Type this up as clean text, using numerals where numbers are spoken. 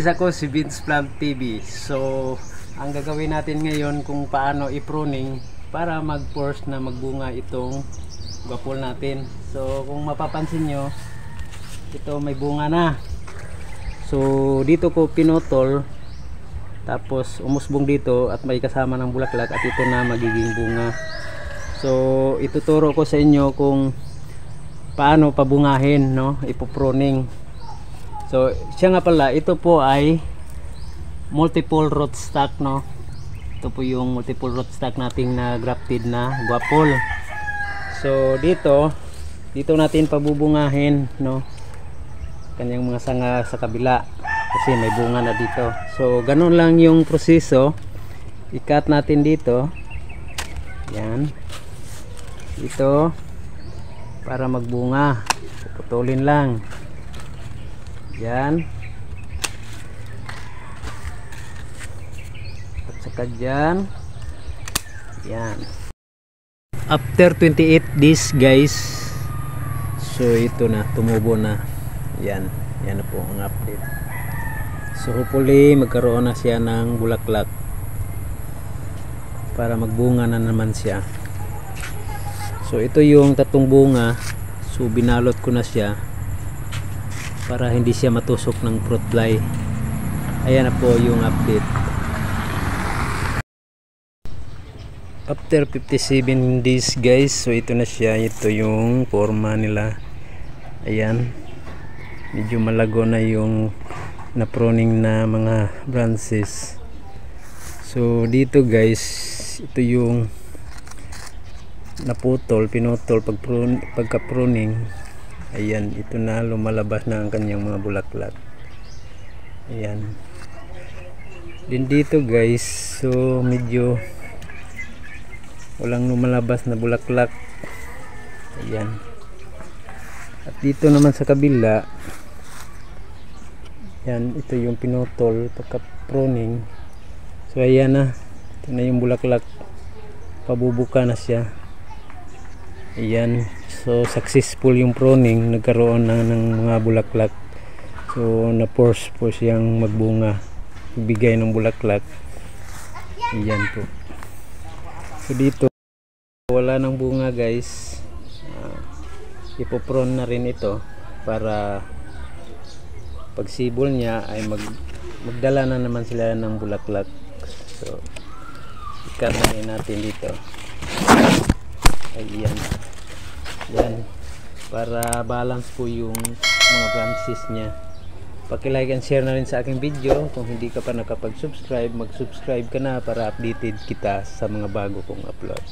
Ako si Vince Plant TV. So, ang gagawin natin ngayon kung paano i-pruning para mag-force na magbunga itong guapol natin. So, kung mapapansin nyo, ito may bunga na. So, dito ko pinutol, tapos umusbong dito at may kasama ng bulaklak at ito na magiging bunga. So, ituturo ko sa inyo kung paano pabungahin, no? Ipo-pruning. So, siya nga pala, ito po ay multiple rootstock, no? Ito po yung multiple rootstock nating na grafted na guapol. So, dito natin pabubungahin, no? Kanyang mga sanga sa kabila kasi may bunga na dito. So, ganun lang yung proseso. I-cut natin dito. Yan. Ito para magbunga. Putulin lang. Yan. At saka dyan. Yan. After 28 days guys, so ito na, tumubo na. Yan. Yan na po ang update. So hopefully magkaroon na siya ng bulaklak para magbunga na naman siya. So ito yung tatong bunga. So binalot ko na siya para hindi siya matusok ng fruit fly. Ayan na po yung update. After 57 days guys, so ito na siya. Ito yung forma nila. Ayan, medyo malago na yung na-pruning na mga branches. So dito guys, ito yung naputol, pinutol pagka-pruning. Ayan, ito na, lumalabas na ang kanyang mga bulaklak. Ayan. Din dito guys, so medyo walang lumalabas na bulaklak. Ayan. At dito naman sa kabila, yan, ito yung pinutol pagka-pruning. So ayan na, ito na yung bulaklak, pabubuka na siya. Ayan, so successful yung pruning, nagkaroon na ng mga bulaklak. So na-force po siyang magbunga, ibigay ng bulaklak. Ayan po. So dito wala ng bunga guys. Ipoprune na rin ito para pag sibol niya ay magdala na naman sila ng bulaklak. So ikat na rin natin dito. Ayan. Yan, para balance po yung mga branches niya. Paki-like and share na rin sa aking video. Kung hindi ka pa nakapag-subscribe, mag-subscribe ka na para updated kita sa mga bago kong upload.